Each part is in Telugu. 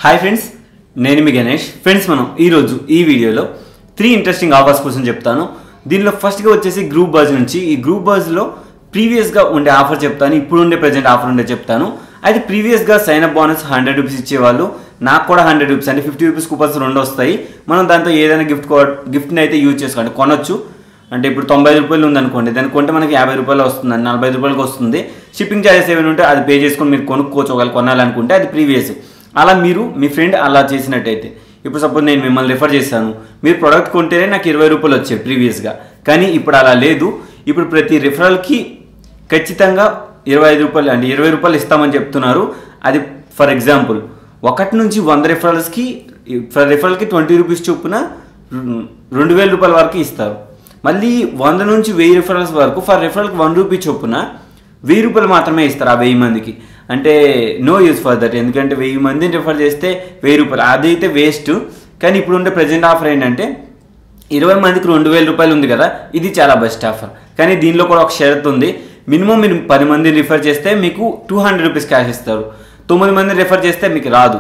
హాయ్ ఫ్రెండ్స్, నేను మీ గణేష్. ఫ్రెండ్స్, మనం ఈరోజు ఈ వీడియోలో 3 ఇంట్రెస్టింగ్ ఆఫర్స్ కోసం చెప్తాను. దీనిలో ఫస్ట్గా వచ్చేసి Groupbaz నుంచి. ఈ Groupbazలో ప్రీవియస్గా ఉండే ఆఫర్ చెప్తాను, ఇప్పుడు ఉండే ప్రజెంట్ ఆఫర్ ఉండే చెప్తాను. అయితే ప్రీవియస్గా సైన్ అప్ బోనస్ 100 రూపీస్ ఇచ్చేవాళ్ళు. నాకు కూడా 100 రూపీస్ అంటే 50 రూపీస్ కూపన్స్ 2 వస్తాయి. మనం దాంతో ఏదైనా గిఫ్ట్ని అయితే యూజ్ చేసుకోండి, కొనొచ్చు. అంటే ఇప్పుడు 95 రూపాయలు ఉందనుకోండి, దాన్ని కొంటే మనకి 50 రూపాయలు వస్తుంది, 45 రూపాయలకి వస్తుంది. షిప్పింగ్ ఛార్జెస్ ఏమైనా ఉంటే అది పే చేసుకొని మీరు కొనుక్కోవచ్చు. ఒకవేళ కొనాలనుకుంటే అది ప్రీవియస్. అలా మీరు మీ ఫ్రెండ్ అలా చేసినట్టయితే, ఇప్పుడు సపోజ్ నేను మిమ్మల్ని రిఫర్ చేశాను, మీరు ప్రోడక్ట్ కొంటేనే నాకు 20 రూపాయలు వచ్చాయి ప్రీవియస్గా. కానీ ఇప్పుడు అలా లేదు. ఇప్పుడు ప్రతి రిఫరల్కి ఖచ్చితంగా 25 రూపాయలు అంటే 20 రూపాయలు ఇస్తామని చెప్తున్నారు. అది ఫర్ ఎగ్జాంపుల్ 1 నుంచి 100 రిఫరల్స్కి 20 రూపీస్ చొప్పున 2000 రూపాయల వరకు ఇస్తారు. మళ్ళీ 100 నుంచి 1000 రిఫరల్స్ వరకు ఫర్ రిఫరల్కి 1 రూపీ చొప్పున 1000 రూపాయలు మాత్రమే ఇస్తారు ఆ 1000 మందికి. అంటే నో యూజ్ ఫర్ దట్, ఎందుకంటే 1000 మందిని రిఫర్ చేస్తే 1000 రూపాయలు, అదైతే వేస్ట్. కానీ ఇప్పుడు ఉండే ప్రజెంట్ ఆఫర్ ఏంటంటే 20 మందికి 2000 రూపాయలు ఉంది కదా, ఇది చాలా బెస్ట్ ఆఫర్. కానీ దీనిలో కూడా ఒక షరతు ఉంది. మినిమం మీరు 10 మందిని రిఫర్ చేస్తే మీకు 200 రూపీస్ క్యాష్ ఇస్తారు. 9 మందిని రిఫర్ చేస్తే మీకు రాదు.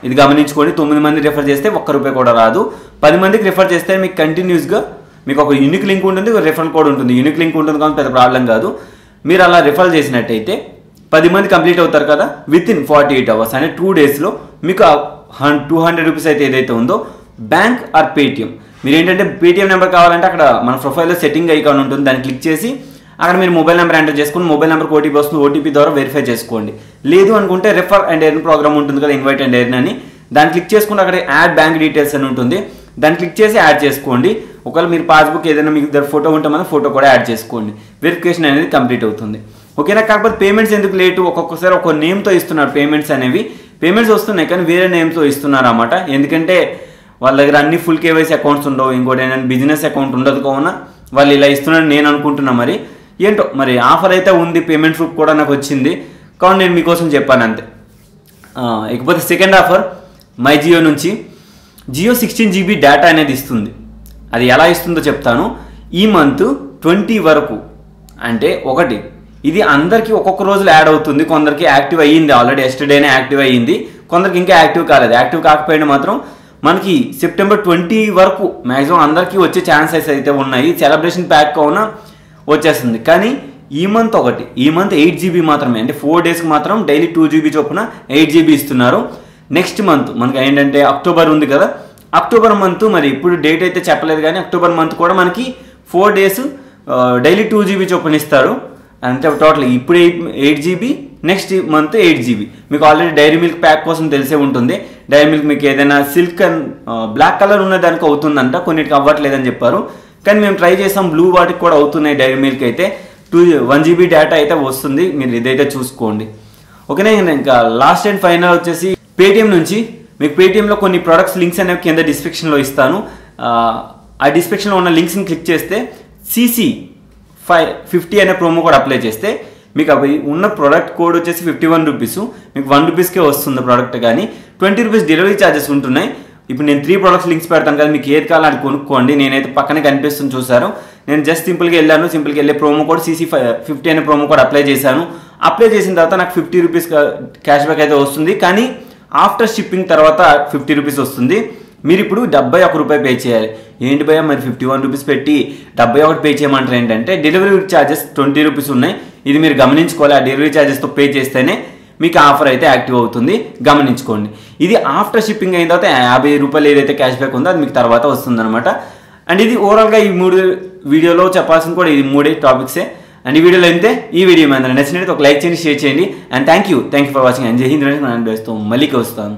ఇది గమనించుకోండి, 9 మంది రిఫర్ చేస్తే 1 రూపాయి కూడా రాదు. 10 మందికి రిఫర్ చేస్తే మీకు కంటిన్యూస్గా మీకు ఒక యూనిక్ లింక్ ఉంటుంది, ఒక రిఫరల్ కోడ్ ఉంటుంది. యూనిక్ లింక్ ఉంటుంది కానీ పెద్ద ప్రాబ్లం కాదు. మీరు అలా రిఫర్ చేసినట్టయితే 10 మంది కంప్లీట్ అవుతారు కదా, విత్ ఇన్ 48 అవర్స్ అంటే 2 డేస్లో మీకు 200 రూపీస్ అయితే ఏదైతే ఉందో బ్యాంక్ ఆర్ పేటిఎం, మీరు ఏంటంటే పేటిఎం నెంబర్ కావాలంటే అక్కడ మన ప్రొఫైల్లో సెట్టింగ్ ఐకాన్ ఉంటుంది, దాన్ని క్లిక్ చేసి అక్కడ మీరు మొబైల్ నెంబర్ ఎంటర్ చేసుకుని మొబైల్ నెంబర్కి ఓటీపీ వస్తుంది, ఓటీపీ ద్వారా వెరిఫై చేసుకోండి. లేదు అనుకుంటే రిఫర్ అండ్ ఎర్న్ ప్రోగ్రామ్ ఉంటుంది కదా, ఇన్వైట్ అండ్ ఎర్న్ అని, దాన్ని క్లిక్ చేసుకుంటే అక్కడ యాడ్ బ్యాంక్ డీటెయిల్స్ అని ఉంటుంది, దాన్ని క్లిక్ చేసి యాడ్ చేసుకోండి. ఒకవేళ మీరు పాస్బుక్ ఏదైనా మీకు దగ్గర ఫోటో ఉంటే మనం ఫోటో కూడా యాడ్ చేసుకోండి. వెరిఫికేషన్ అనేది కంప్లీట్ అవుతుంది. ఓకేనా? కాకపోతే పేమెంట్స్ ఎందుకు లేటు, ఒక్కొక్కసారి ఒక నేమ్తో ఇస్తున్నారు పేమెంట్స్ అనేవి. పేమెంట్స్ వస్తున్నాయి కానీ వేరే నేమ్తో ఇస్తున్నారు అన్నమాట. ఎందుకంటే వాళ్ళ దగ్గర అన్ని ఫుల్ కేవైసీ అకౌంట్స్ ఉండవు, ఇంకోటి ఏంటంటే బిజినెస్ అకౌంట్ ఉండదు కావున వాళ్ళు ఇలా ఇస్తున్నారని నేను అనుకుంటున్నా. మరి ఏంటో మరి ఆఫర్ అయితే ఉంది, పేమెంట్ ప్రూఫ్ కూడా నాకు వచ్చింది కావున నేను మీకోసం చెప్పాను అంతే. ఇకపోతే సెకండ్ ఆఫర్ మై జియో నుంచి. జియో 16 GB డేటా అనేది ఇస్తుంది. అది ఎలా ఇస్తుందో చెప్తాను. ఈ మంత్ 20 వరకు అంటే ఇది అందరికీ ఒక్కొక్క రోజులో యాడ్ అవుతుంది. కొందరికి యాక్టివ్ అయ్యింది, ఆల్రెడీ ఎస్టర్డేనే యాక్టివ్ అయ్యింది, కొందరికి ఇంకా యాక్టివ్ కాలేదు. యాక్టివ్ కాకపోయినా మాత్రం మనకి సెప్టెంబర్ 20 వరకు మ్యాక్సిమం అందరికీ వచ్చే ఛాన్సెస్ అయితే ఉన్నాయి. సెలబ్రేషన్ ప్యాక్ కావున వచ్చేస్తుంది. కానీ ఈ మంత్ 8 GB మాత్రమే, అంటే 4 డేస్కి మాత్రం డైలీ 2 GB చొప్పున 8 GB ఇస్తున్నారు. నెక్స్ట్ మంత్ మనకి ఏంటంటే అక్టోబర్ ఉంది కదా, అక్టోబర్ మంత్ మరి ఇప్పుడు డేట్ అయితే చెప్పలేదు కానీ అక్టోబర్ మంత్ కూడా మనకి 4 డేస్ డైలీ 2 GB చొప్పున ఇస్తారు. అంటే టోటల్ ఇప్పుడు 8 GB, నెక్స్ట్ మంత్ 8 GB. మీకు ఆల్రెడీ డైరీ మిల్క్ ప్యాక్ కోసం తెలిసే ఉంటుంది. డైరీ మిల్క్ మీకు ఏదైనా సిల్క్ అండ్ బ్లాక్ కలర్ ఉన్న దానికి అవుతుందంట, కొన్నిటికి అవ్వట్లేదని చెప్పారు. కానీ మేము ట్రై చేసాం, బ్లూ వాటికి కూడా అవుతున్నాయి. డైరీ మిల్క్ అయితే 1 GB డేటా అయితే వస్తుంది, మీరు ఇదైతే చూసుకోండి. ఓకేనా? ఇంకా లాస్ట్ అండ్ ఫైనల్ వచ్చేసి పేటిఎం నుంచి. మీకు పేటిఎంలో కొన్ని ప్రొడక్ట్స్ లింక్స్ అనేవి కింద డిస్క్రిప్షన్లో ఇస్తాను. ఆ డిస్క్రిప్షన్లో ఉన్న లింక్స్ని క్లిక్ చేస్తే CC50 అనే ప్రోమో కోడ్ అప్లై చేస్తే మీకు అవి ఉన్న ప్రోడక్ట్ కోడ్ వచ్చేసి 51 రూపీస్, మీకు 1 రూపీస్కే వస్తుంది ప్రోడక్ట్. కానీ 20 రూపీస్ డెలివరీ ఛార్జెస్ ఉంటున్నాయి. ఇప్పుడు నేను 3 ప్రొడక్ట్స్ లింక్స్ పెడతాను కదా, మీకు ఏది కావాలో అది కొనుక్కోండి. నేనైతే పక్కనే కనిపిస్తుంది చూసారు. నేను జస్ట్ సింపుల్గా వెళ్ళే ప్రోమో కోడ్ CC50 అనే ప్రోమో కోడ్ అప్లై చేశాను. అప్లై చేసిన తర్వాత నాకు 50 రూపీస్ క్యాష్ బ్యాక్ అయితే వస్తుంది. కానీ ఆఫ్టర్ షిప్పింగ్ తర్వాత 50 రూపీస్ వస్తుంది. మీరు ఇప్పుడు 71 రూపాయి పే చేయాలి. ఏంటి భయ్యా మరి 51 రూపీస్ పెట్టి 71 పే చేయమంటారు ఏంటంటే, డెలివరీ ఛార్జెస్ 20 రూపీస్ ఉన్నాయి. ఇది మీరు గమనించుకోవాలి. ఆ డెలివరీ ఛార్జెస్తో పే చేస్తేనే మీకు ఆఫర్ అయితే యాక్టివ్ అవుతుంది, గమనించుకోండి. ఇది ఆఫ్టర్ షిప్పింగ్ అయిన తర్వాత 50 రూపాయలు ఏదైతే క్యాష్ బ్యాక్ ఉందో అది మీకు తర్వాత వస్తుంది అనమాట. అండ్ ఇది ఓవరాల్గా ఈ 3 వీడియోలో చెప్పాల్సింది కూడా ఈ 3 టాపిక్సే. అండ్ ఈ వీడియోలో అయితే ఈ వీడియో మీద నచ్చినట్టు ఒక లైక్ చేయండి, షేర్ చేయండి. And thank you for watching. And జై హింద్. మళ్ళీ వస్తాను.